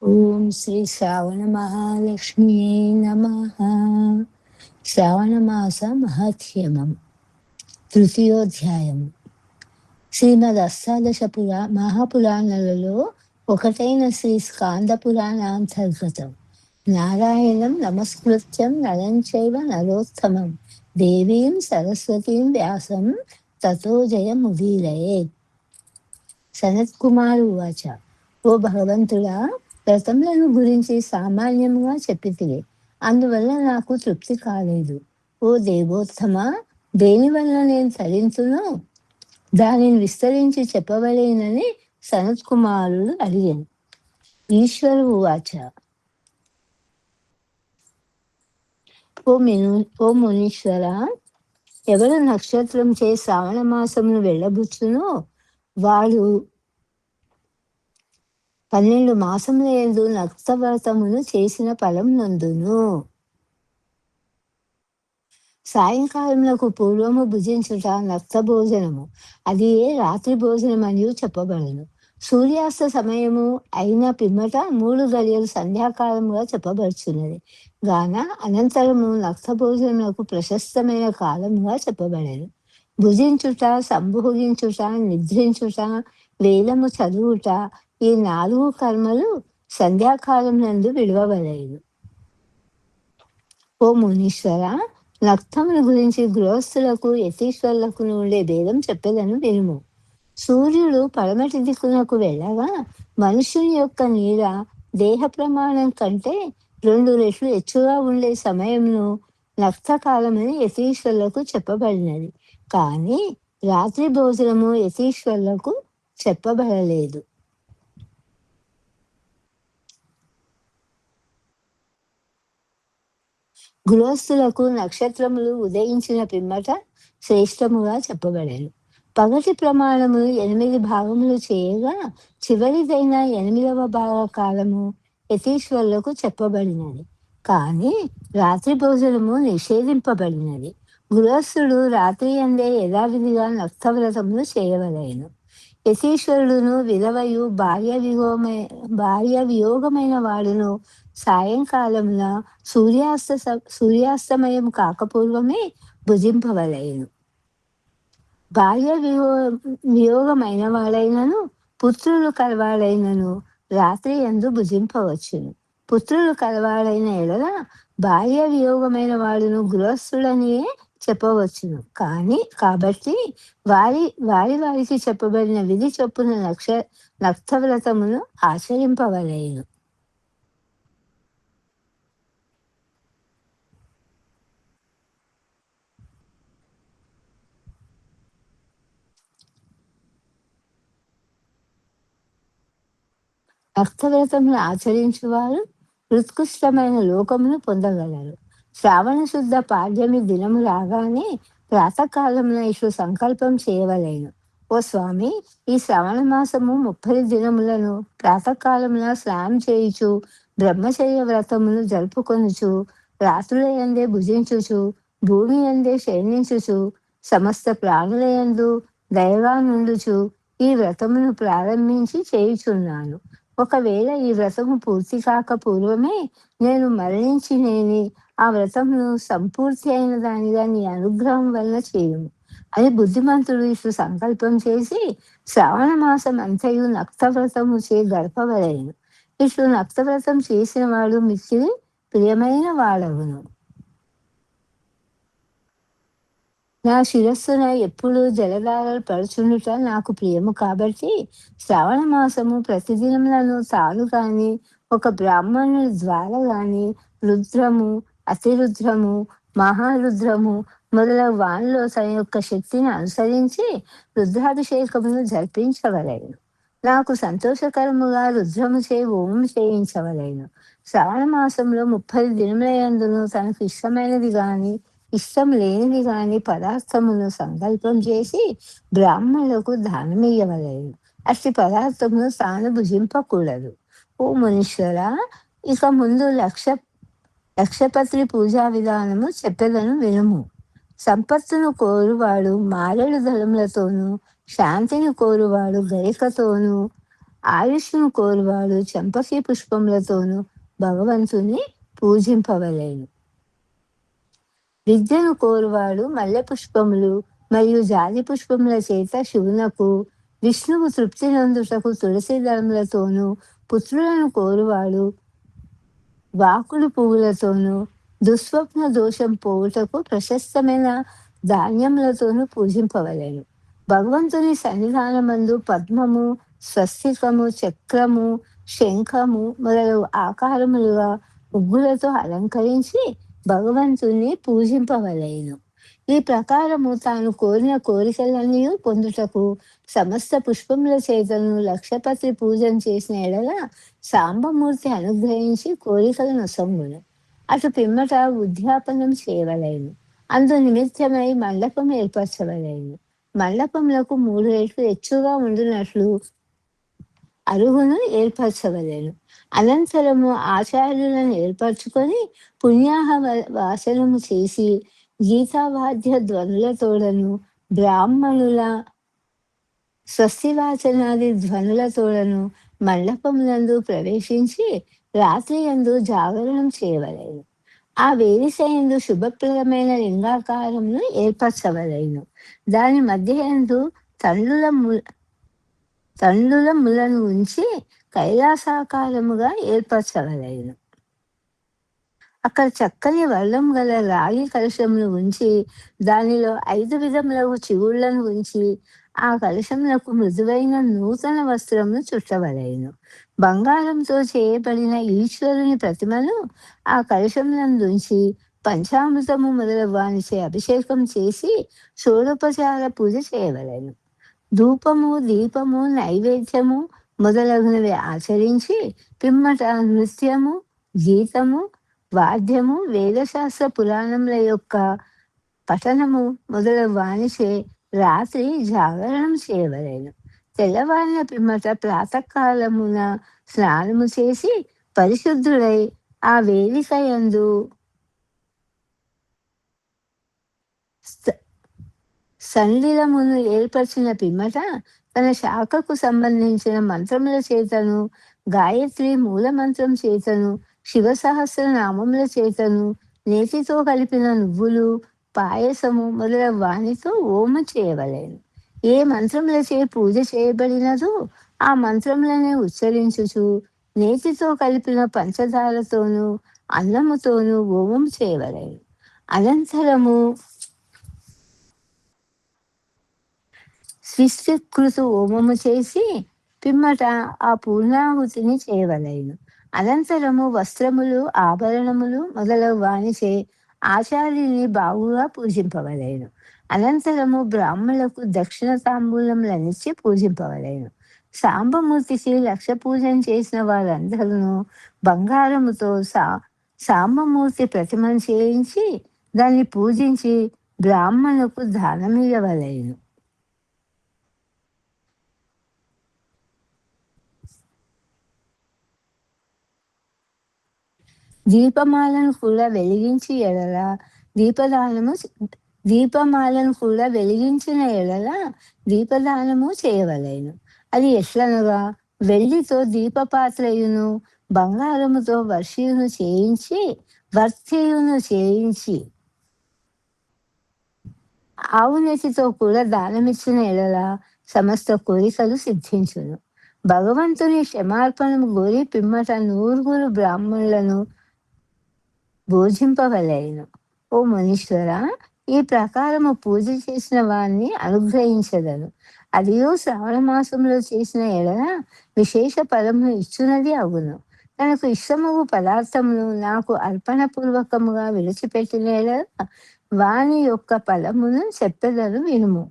ఓం శ్రీ శ్రావణ మహాలక్ష్మియే నమః. శ్రావణమాస మహత్యమం. తృతీయోధ్యాయం. శ్రీమద్ అష్టాదశ మహాపురాణాలలో ఒకటైన శ్రీ స్కాంద పురాణాంతర్గతం. నారాయణం నమస్కృత్యం నరం చైవ నరోత్తమం దేవీం సరస్వతీం వ్యాసం తతో జయముదీరయేత్. సనత్ కుమారు ఉవాచ. ఓ భగవంతుడా, వ్రతములను గురించి సామాన్యముగా చెప్పితిరి, అందువల్ల నాకు తృప్తి కాలేదు. ఓ దేవోత్తమ, దేనివల్ల నేను తరించునో దానిని విస్తరించి చెప్పవలేనని సనత్ కుమారుడు అడిగాను. ఈశ్వరు ఉవాచ. ఓ మునీశ్వర, ఎవరు నక్షత్రం చే శ్రావణ మాసమును వెళ్ళబుచ్చునో వాడు 12 మాసముల యందు నక్తవ్రతమును చేసిన ఫలం నందును. సాయంకాలములకు పూర్వము భుజించుట నక్త భోజనము, అది రాత్రి భోజనం అని చెప్పబడను. సూర్యాస్త సమయము అయిన పిమ్మట 3 గడియలు సంధ్యాకాలముగా చెప్పబడుచున్నది గాన అనంతరము నక్త భోజనములకు ప్రశస్తమైన కాలముగా చెప్పబడను. భుజించుట, సంభోగించుట, నిద్రించుట, వేలము చదువుట, ఈ 4 కర్మలు సంధ్యాకాలం నందు విడవబడేది. ఓ మునీశ్వర, నక్తముల గురించి గృహస్థులకు యతీశ్వరులకు ఉండే భేదం చెప్పేదను వినుము. సూర్యుడు పడమటి దిక్కునకు వెళ్ళగా మనుషుని యొక్క నీడ దేహ ప్రమాణం కంటే 2 రెట్లు ఎక్కువగా ఉండే సమయంను నక్తకాలమని యతీశ్వరులకు చెప్పబడినది. కానీ రాత్రి భోజనము యతీశ్వరులకు చెప్పబడలేదు. గృహస్థులకు నక్షత్రములు ఉదయించిన పిమ్మట శ్రేష్టముగా చెప్పబడేను. పగటి ప్రమాణము 8 భాగములు చేయగా చివరిదైన 8వ భాగ కాలము యతీశ్వరులకు చెప్పబడినది. కానీ రాత్రి భోజనము నిషేధింపబడినది. గృహస్థుడు రాత్రి అందే యథావిధిగా నక్తవ్రతములు చేయవలేను. యతీశ్వరుడును విధవయు భార్య వియోగమైన వాడును సాయంకాలమున సూర్యాస్తమయం కాకపూర్వమే భుజింపవలేను. భార్య వియోగమైన వాడైనను పుత్రులు కలవాడైనను రాత్రి యందు భుజింపవచ్చును. పుత్రులు కలవాడైన ఎడల భార్య వియోగమైన వాడును గృహస్థుడనియే చెప్పవచ్చును. కాబట్టి వారికి చెప్పబడిన విధి చొప్పున నక్తవ్రతమును ఆచరింపవలేను. నక్తవ్రతమును ఆచరించువారు ఉత్కృష్టమైన లోకమును పొందగలరు. శ్రావణ శుద్ధ పాడ్యమి దినము రాగానే ప్రాతకాలమున ఇట్లు సంకల్పం చేయవలేను. ఓ స్వామి, ఈ శ్రావణ మాసము 30 దినములను ప్రాతకాలమున స్నానం చేయుచు బ్రహ్మచర్య వ్రతమును జరుపుకొనుచు రాత్రుల యందే భుజించుచు భూమి యందే శయనించుచు సమస్త ప్రాణుల యందు దయగా నుండుచు ఈ వ్రతమును ప్రారంభించి చేయుచున్నాను. ఒకవేళ ఈ వ్రతము పూర్తి కాక పూర్వమే నేను మరణించినేని ఆ వ్రతమును సంపూర్తి అయిన దానిగా నీ అనుగ్రహం వలన చేయుము అని బుద్ధిమంతుడు ఇట్లు సంకల్పం చేసి శ్రావణ మాసం అంతయు నక్తవ్రతము చే గడపవలేను. ఇట్లు నక్తవ్రతం చేసిన వాడు మిక్కిలి ప్రియమైన వాడవును. నా శిరస్సున ఎప్పుడు జలధారలు పడుచుండుట నాకు ప్రియము కాబట్టి శ్రావణ మాసము ప్రతిదినములను తాను కాని ఒక బ్రాహ్మణుని ద్వారా గాని రుద్రము, అతిరుద్రము, మహారుద్రము మొదలగు వానిలో తన యొక్క శక్తిని అనుసరించి రుద్రాభిషేకమును జరిపించవలేను. నాకు సంతోషకరముగా రుద్రము చే హోమం చేయించవలేను. శ్రావణ మాసంలో 30 దినముల యందును తనకు ఇష్టమైనది గాని ఇష్టం లేనిది గాని పదార్థమును సంకల్పం చేసి బ్రాహ్మణులకు దానమియ్యవలేను. అట్టి పదార్థమును తాను భుజింపకూడదు. ఓ మునీశ్వర, ఇక ముందు లక్షపత్రి పూజా విధానము చెప్పెదను వినుము. సంపత్తును కోరువాడు మారేడు దళములతోనూ, శాంతిని కోరువాడు గరికతోనూ, ఆయుష్ను కోరువాడు చంపకి పుష్పములతోనూ భగవంతుని పూజింపవలెను. విద్యను కోరువాడు మల్లె పుష్పములు మరియు జాజి పుష్పముల చేత శివునకు, విష్ణువు తృప్తి నందుటకు తులసి దళములతోనూ, పుత్రులను కోరువాడు వాకుడు పువ్వులతోనూ, దుస్వప్న దోషం పోవుటకు ప్రశస్తమైన ధాన్యములతోనూ పూజింపవలెను. భగవంతుని సన్నిధానమందు పద్మము, స్వస్తికము, చక్రము, శంఖము మొదలగు ఆకారములుగా ముగ్గులతో అలంకరించి భగవంతుని పూజింపవలెను. ఈ ప్రకారము తాను కోరిన కోరికలన్నీ పొందుటకు సమస్త పుష్పముల చేతను లక్షపత్రి పూజన చేసిన ఎడల సాంబమూర్తి అనుగ్రహించి కోరికలు నొసంగును. అటు పిమ్మట ఉద్యాపనం చేయవలెను. అందు నిమిత్తమై మండపం ఏర్పరచవలెను. మండపములకు 3 రెట్లు ఎత్తుగా ఉండునట్లు అరుగును ఏర్పరచవలెను. అనంతరము ఆచార్యులను ఏర్పరచుకొని పుణ్యాహ వాసనము చేసి గీతావాద్య ధ్వనులతోడను బ్రాహ్మణుల స్వస్తివాచనాది ధ్వనులతోడను మండపమునందు ప్రవేశించి రాత్రి యందు జాగరణం చేయవలెను. ఆ వేదికయందు శుభప్రదమైన లింగాకారమును ఏర్పరచవలెను. దాని మధ్య యందు తండ్రుల ములను ఉంచి కైలాసాకారముగా ఏర్పరచవలెను. అక్కడ చక్కని వర్ణం గల రాగి కలశమును ఉంచి దానిలో 5 విధములకు చిగుళ్లను ఉంచి ఆ కలశములకు మృదువైన నూతన వస్త్రమును చుట్టవలెను. బంగారంతో చేయబడిన ఈశ్వరుని ప్రతిమను ఆ కలశమునందుంచి పంచామృతము మొదలగు వానిచే అభిషేకం చేసి షోడోపచార పూజ చేయవలెను. ధూపము, దీపము, నైవేద్యము మొదలగునవి ఆచరించి పిమ్మట నృత్యము, గీతము, వాద్యము, వేదశాస్త్ర పురాణముల యొక్క పఠనము మొదలగు వానిచే రాత్రి జాగరణం చేయవలెను. తెల్లవారిన పిమ్మట ప్రాతకాలమున స్నానము చేసి పరిశుద్ధుడై ఆ వేదిక యందు సంలీలమును ఏర్పరిచిన పిమ్మట తన శాఖకు సంబంధించిన మంత్రముల చేతను, గాయత్రి మూల మంత్రం చేతను, శివ సహస్ర నామముల చేతను, నేతితో కలిపిన నువ్వులు, పాయసము మొదలగు వానితో హోమం చేయవలెను. ఏ మంత్రములచే పూజ చేయబడినదో ఆ మంత్రములనే ఉచ్చరించుచు నేతితో కలిపిన పంచదారతోనూ అన్నముతోనూ హోమం చేయవలెను. అనంతరము స్విష్టికృత హోమము చేసి పిమ్మట ఆ పూర్ణాహుతిని చేయవలెను. అనంతరము వస్త్రములు, ఆభరణములు మొదలగు వానిచే ఆచార్యుని బాగుగా పూజింపవలెను. అనంతరము బ్రాహ్మణులకు దక్షిణ తాంబూలములనిచ్చి పూజింపవలెను. సాంబమూర్తికి లక్ష పూజన చేసిన వారందరూ బంగారముతో సాంబమూర్తి ప్రతిమను చేయించి దాన్ని పూజించి బ్రాహ్మణులకు దానమియ్యవలెను. దీపమాలను కూడా వెలిగించి ఎడల దీపదానము దీపమాలను కూడా వెలిగించిన ఎడల దీపదానము చేయవలెను. అది ఎట్లనగా వెండితో దీపపాత్రయును, బంగారముతో వర్షియును చేయించి ఆవు నెతితో కూడా దానమిచ్చిన ఎడల సమస్త కోరికలు సిద్ధించును. భగవంతుని క్షమార్పణము గోరి పిమ్మట 100 బ్రాహ్మణులను భోజింపవలెను. ఓ మునీశ్వర, ఈ ప్రకారము పూజ చేసిన వారిని అనుగ్రహించదను. అదియో శ్రావణ మాసంలో చేసిన ఎడల విశేష ఫలమును ఇచ్చునది అగును. తనకు ఇష్టమగు పదార్థమును నాకు అర్పణ పూర్వకముగా విడిచిపెట్టిన ఎడల వాని యొక్క ఫలమును చెప్పెదను వినుము.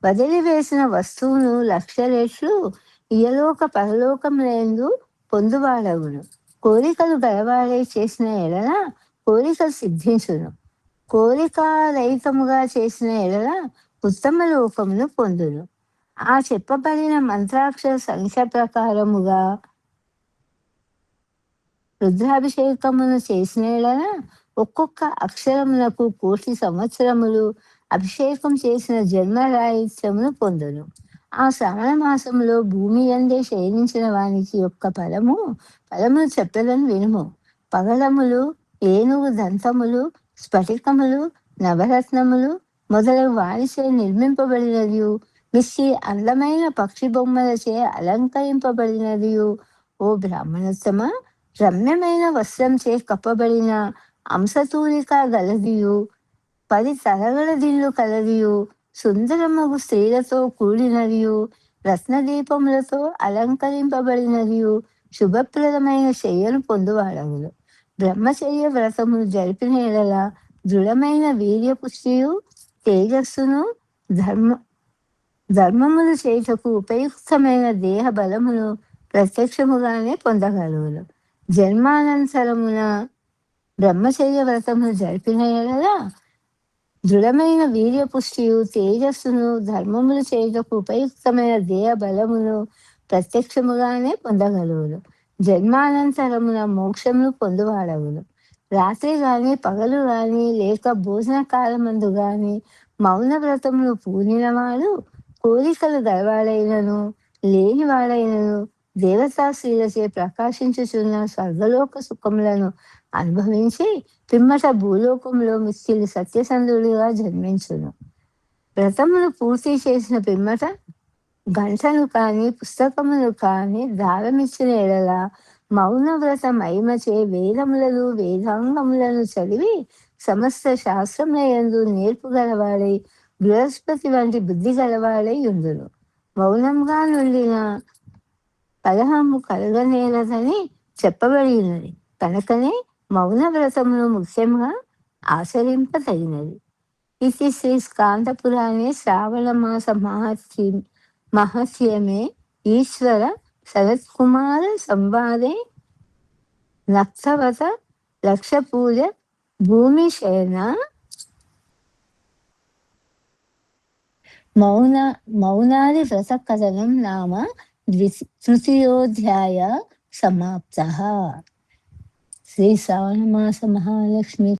వదిలివేసిన వస్తువును 1,00,000 రెట్లు ఇహలోక పరలోకములందు పొందువాడగును. కోరికలు గలవాడై చేసిన ఎడల కోరికలు సిద్ధించును. కోరికారహితముగా చేసిన ఎడల ఉత్తమ లోకమును పొందును. ఆ చెప్పబడిన మంత్రాక్షర సంఖ్య ప్రకారముగా రుద్రాభిషేకమును చేసిన ఎడల ఒక్కొక్క అక్షరమునకు 1,00,00,000 సంవత్సరములు అభిషేకం చేసిన జన్మరాహిత్యమును పొందును. ఆ శ్రావణ మాసంలో భూమి యందే శయనించిన వానికి యొక్క ఫలములు చెప్పెదను వినుము. పగడములు, ఏనుగు దంతములు, స్ఫటికములు, నవరత్నములు మొదలగు వారిచే నిర్మింపబడినదియు, మిక్కి అందమైన పక్షి బొమ్మలచే అలంకరింపబడినదియు, ఓ బ్రాహ్మణోత్తమ, రమ్యమైన వస్త్రంచే కప్పబడిన అంశతూలిక గలదియు, 10 తరగల దిల్లు కలదియు, సుందరమగు స్త్రీలతో కూడినదియు, రత్నదీపములతో అలంకరింపబడినదియు, శుభప్రదమైన శయ్యను పొందువాడగులు. బ్రహ్మచర్య వ్రతమును జరిపిన యెడల దృఢమైన వీర్యపుష్టియు, తేజస్సును, ధర్మ ధర్మములు చేయుటకు ఉపయుక్తమైన దేహ బలమును ప్రత్యక్షముగానే పొందగలుగును. జన్మానంతరమున బ్రహ్మచర్య వ్రతమును జరిపిన యెడల దృఢమైన వీర్యపుష్టియు, తేజస్సును, ధర్మములు చేయుటకు ఉపయుక్తమైన దేహ బలమును ప్రత్యక్షముగానే పొందగలుగును. జన్మానంతరమున మోక్షమును పొందువాడగును. రాత్రి గాని, పగలు గాని, లేక భోజన కాలమందు గాని మౌన వ్రతమును పూనినవాడు కోరికలు గలవాడైనను లేనివాడైనను దేవతా స్త్రీలచే ప్రకాశించుచున్న స్వర్గలోక సుఖములను అనుభవించి పిమ్మట భూలోకంలో మిక్కిలి సత్యసంధుడిగా జన్మించును. వ్రతమును పూర్తి చేసిన పిమ్మట గంటను కాని, పుస్తకమును కాని దానమిచ్చిన యెడల మౌన వ్రత మహిమచే వేదములను, వేదాంగములను చదివి సమస్త శాస్త్రముల యందు నేర్పు గలవాడై బృహస్పతి వంటి బుద్ధి గలవాడై ఉండును. మౌనంగా నుండిన కలహము కలగనేరదని చెప్పబడి ఉన్నది. కనుకనే మౌన వ్రతమును ముఖ్యంగా ఆచరింపదగినది. ఇది శ్రీ స్కాందపురాణే శ్రావణ మాస మహత్యమే ఈశ్వర సనత్కుమార సంవాదే నక్తవత లక్ష పూజ భూమి శయన మౌనాది వ్రత కథనం నామ తృతీయోధ్యాయ సమాప్త. శ్రీ శ్రావణ మాస మహాలక్ష్మి